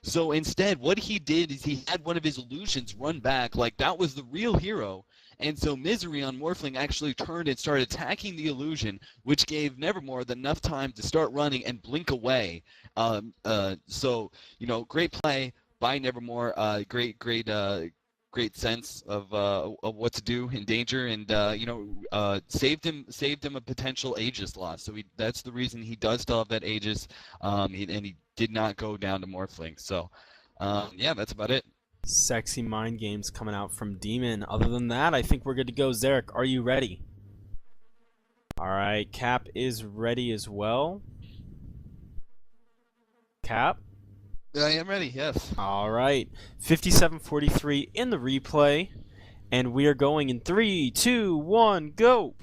So instead, what he did is he had one of his illusions run back like that was the real hero. And so Misery on Morphling actually turned and started attacking the illusion, which gave Nevermore enough time to start running and blink away. So, great play by Nevermore. Great sense of what to do in danger, and saved him a potential Aegis loss. So that's the reason he does still have that Aegis, and he did not go down to Morphling. So yeah, that's about it. Sexy mind games coming out from Demon. Other than that, I think we're good to go. Zarek, are you ready? Alright, Cap is ready as well. Cap? I am ready, yes. Alright, 57-43 in the replay. And we are going in 3, 2, 1, go!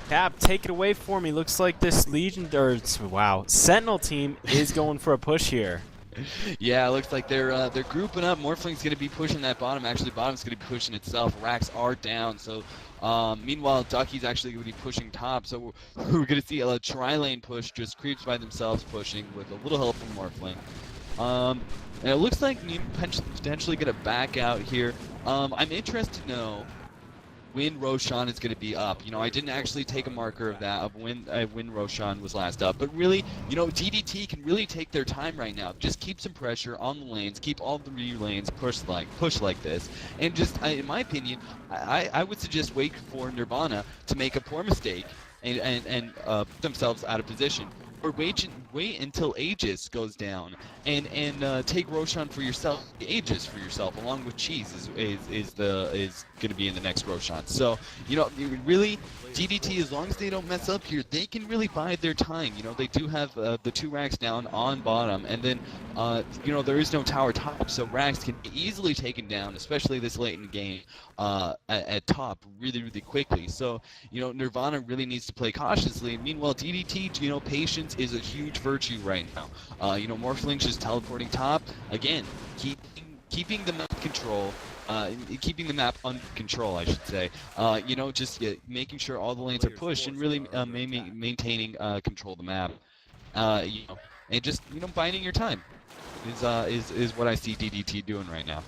Cap, take it away for me. Looks like this Legion, wow, Sentinel team is going for a push here. Yeah, it looks like they're grouping up. Morphling's going to be pushing that bottom. Actually, bottom's going to be pushing itself. Racks are down. So, meanwhile, Ducky's actually going to be pushing top. So we're going to see a tri-lane push. Just creeps by themselves pushing with a little help from Morphling. And it looks like potentially going to back out here. I'm interested to know when Roshan is going to be up. I didn't actually take a marker of that, of when Roshan was last up. But really, DDT can really take their time right now. Just keep some pressure on the lanes, keep all the rear lanes push like this. And just, in my opinion, I would suggest wait for Nirvana to make a poor mistake and put themselves out of position. Or wait until Aegis goes down and take Roshan for yourself, Aegis for yourself, along with Cheese is going to be in the next Roshan. So really, DDT, as long as they don't mess up here, they can really bide their time. They do have the 2 racks down on bottom, and then there is no tower top, so racks can be easily taken down, especially this late in the game at top really quickly. So Nirvana really needs to play cautiously. Meanwhile, DDT, patience is a huge virtue right now. Morphling's just teleporting top again, keeping the map control. Keeping the map under control, I should say. Just making sure all the lanes are pushed and really maintaining control of the map. And just biding your time is what I see DDT doing right now.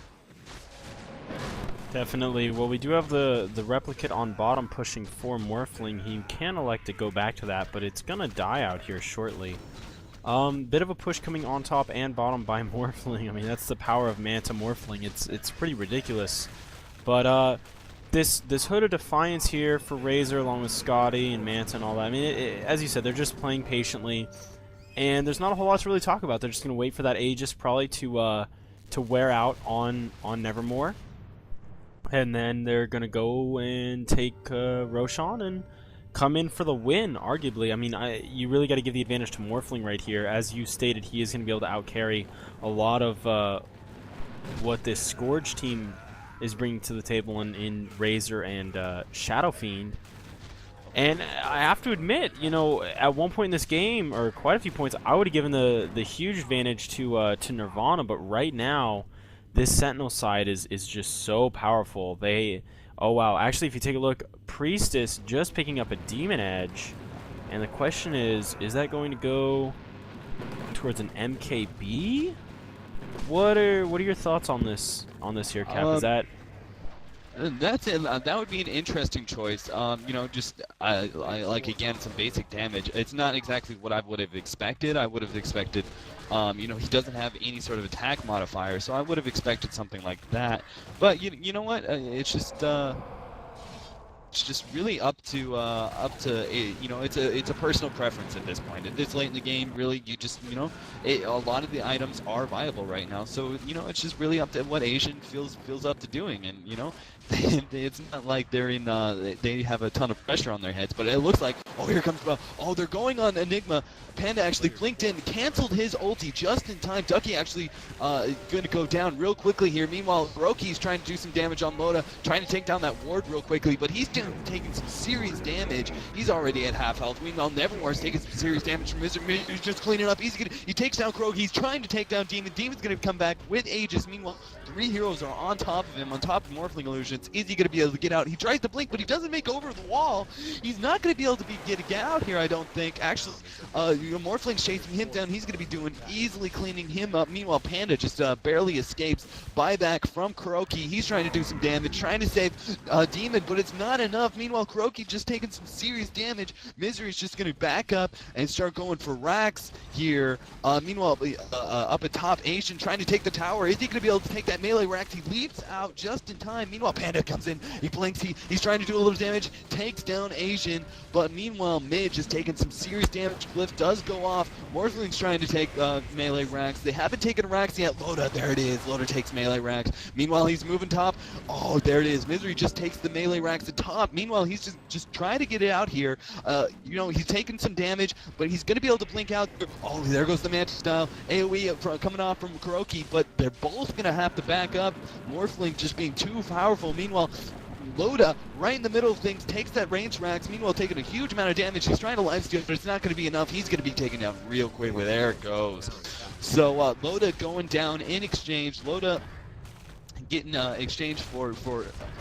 Definitely. Well, we do have the replicate on bottom pushing for Morphling. He can elect to go back to that, but it's gonna die out here shortly. Bit of a push coming on top and bottom by Morphling. I mean, that's the power of Manta Morphling. It's pretty ridiculous. But this Hood of Defiance here for Razor along with Scotty and Manta and all that. I mean, as you said, they're just playing patiently, and there's not a whole lot to really talk about. They're just gonna wait for that Aegis probably to wear out on Nevermore, and then they're gonna go and take Roshan and come in for the win, arguably. I mean, you really got to give the advantage to Morphling right here. As you stated, he is going to be able to outcarry a lot of what this Scourge team is bringing to the table in Razor and Shadow Fiend. And I have to admit, at one point in this game, or quite a few points, I would have given the huge advantage to Nirvana, but right now, this Sentinel side is just so powerful. Oh wow, actually if you take a look, Priestess just picking up a Demon Edge, and the question is that going to go towards an MKB? What are your thoughts on this here, Cap? Is that... That's it. That would be an interesting choice. Just like again some basic damage. It's not exactly what I would have expected. I would have expected, he doesn't have any sort of attack modifier, so I would have expected something like that. But you know what? It's just really up to it's a personal preference at this point. At this late in the game, really, you just a lot of the items are viable right now. So it's just really up to what Asian feels up to doing, and it's not like they're in they have a ton of pressure on their heads. But it looks like, oh, here comes they're going on Enigma. Panda actually blinked in, canceled his ulti just in time. Ducky actually going to go down real quickly here. Meanwhile, Hiroki's trying to do some damage on Moda, trying to take down that ward real quickly, but he's taking some serious damage. He's already at half health. Meanwhile, Nevermore's taking some serious damage from Misery. He's just cleaning up. He takes down Croak. He's trying to take down Demon. Demon's going to come back with Aegis. Meanwhile, 3 heroes are on top of him, on top of Morphling Illusions. Is he going to be able to get out? He tries to blink, but he doesn't make over the wall. He's not going to be able to get out here, I don't think. Actually, Morphling's chasing him down. He's going to be doing easily cleaning him up. Meanwhile, Panda just barely escapes. Buyback from Kuroki. He's trying to do some damage, trying to save Demon, but it's not enough. Meanwhile, Kuroki just taking some serious damage. Misery's just going to back up and start going for Rax here. Meanwhile, up at top, Asian trying to take the tower. Is he going to be able to take that melee Rax? He leaps out just in time. Meanwhile, Panda comes in. He blinks. He's trying to do a little damage. Takes down Asian. But meanwhile, Midge is taking some serious damage. Glyph does go off. Morphling's trying to take melee Rax. They haven't taken Rax yet. Loda, there it is. Loda takes melee Rax. Meanwhile, he's moving top. Oh, there it is. Misery just takes the melee Rax at top. Meanwhile, he's just trying to get it out here. He's taking some damage, but he's going to be able to blink out. Oh, there goes the Mantis style. AoE coming off from Kuroki, but they're both going to have to back up. Morphling just being too powerful. Meanwhile, Loda, right in the middle of things, takes that range Rax, meanwhile taking a huge amount of damage. He's trying to lifesteal, but it's not going to be enough. He's going to be taken down real quickly. There it goes. So Loda going down in exchange. Loda getting exchanged for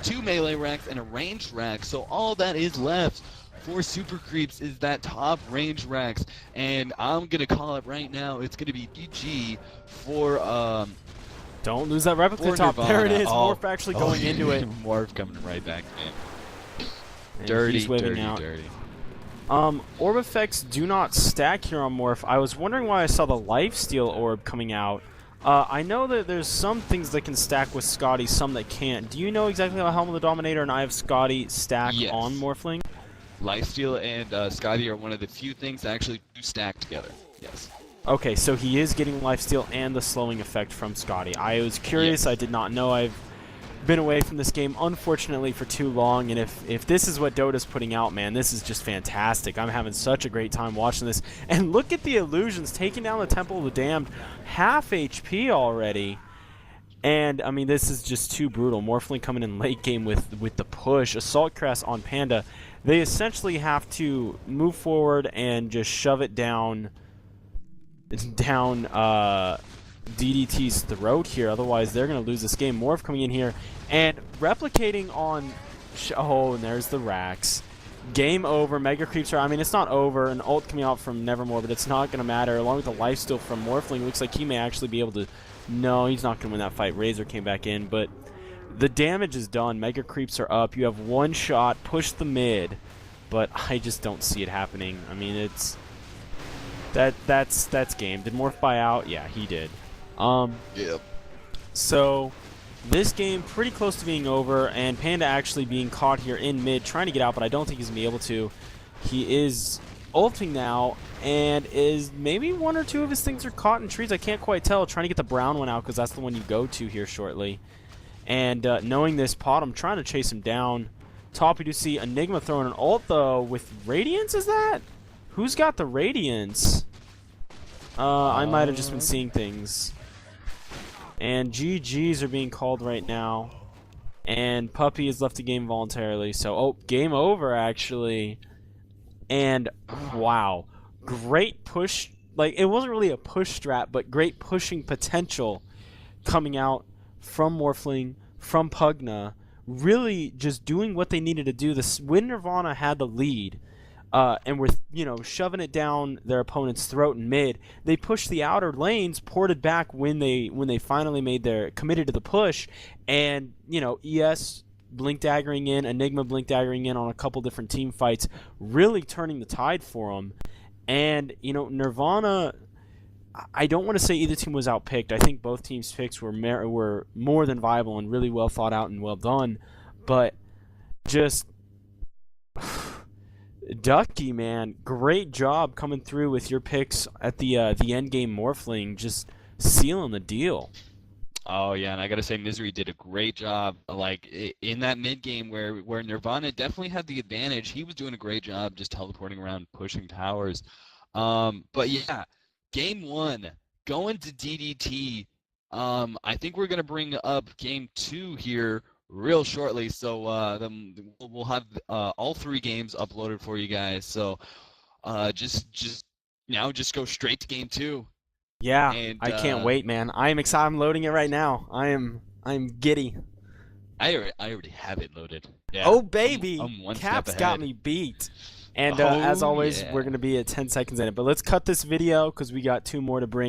2 melee Rax and a ranged Rax. So all that is left for Super Creeps is that top range Rax. And I'm going to call it right now. It's going to be GG for... Don't lose that replica top. Nirvana. There it is. Oh. Morph actually going into it. Morph coming right back in. And Dirty, he's waving dirty, out. dirty. Orb effects do not stack here on Morph. I was wondering why I saw the lifesteal orb coming out. I know that there's some things that can stack with Scotty, some that can't. Do you know exactly how Helm of the Dominator and Eye of Scotty stack Yes. on Morphling? Lifesteal and Scotty are one of the few things that actually do stack together. Yes. Okay, so he is getting lifesteal and the slowing effect from Scotty. I was curious. Yes. I did not know. I've been away from this game, unfortunately, for too long, and if this is what Dota's putting out, man, this is just fantastic. I'm having such a great time watching this. And look at the illusions, taking down the Temple of the Damned, half HP already. And, I mean, this is just too brutal. Morphling coming in late game with the push. Assault Crest on Panda. They essentially have to move forward and just shove it down DDT's throat here, otherwise they're going to lose this game. Morph coming in here and replicating on... Oh, and there's the Rax. Game over. Mega Creeps are... I mean, it's not over. An ult coming out from Nevermore, but it's not going to matter. Along with the lifesteal from Morphling, looks like he may actually be able to... No, he's not going to win that fight. Razor came back in, but the damage is done. Mega Creeps are up. You have one shot. Push the mid, but I just don't see it happening. I mean, it's... That's game. Did Morph buy out? Yeah, he did. Yep. So this game pretty close to being over, and Panda actually being caught here in mid, trying to get out, but I don't think he's gonna be able to. He is ulting now, and is maybe 1 or 2 of his things are caught in trees. I can't quite tell. Trying to get the brown one out because that's the one you go to here shortly. And knowing this, Pot, trying to chase him down. Top, we do see Enigma throwing an ult though with Radiance. Is that? Who's got the Radiance? I might have just been seeing things. And GGs are being called right now. And Puppy has left the game voluntarily. So, oh, game over, actually. And, wow. Great push. Like, it wasn't really a push strat, but great pushing potential coming out from Morphling, from Pugna. Really just doing what they needed to do. When Nirvana had the lead, and were, shoving it down their opponent's throat in mid, they pushed the outer lanes, ported back when they finally committed to the push, and, ES blink daggering in, Enigma blink daggering in on a couple different team fights, really turning the tide for them. And, Nirvana, I don't want to say either team was outpicked. I think both teams' picks were more than viable and really well thought out and well done, but just... Ducky, man, great job coming through with your picks at the end game. Morphling just sealing the deal. Oh yeah, and I gotta say Misery did a great job. Like in that mid game where Nirvana definitely had the advantage, he was doing a great job just teleporting around, pushing towers. But yeah, game 1 going to DDT. I think we're gonna bring up game 2 here real shortly. So then we'll have all 3 games uploaded for you guys. So just now just go straight to game 2. Yeah, And I can't wait, man. I am excited. I'm loading it right now. I'm giddy. I already have it loaded. Yeah, Oh baby, I'm one step Cap's got ahead. me beat. And as Oh always, yeah. we're gonna be at 10 seconds in it. But let's cut this video because we got 2 more to bring.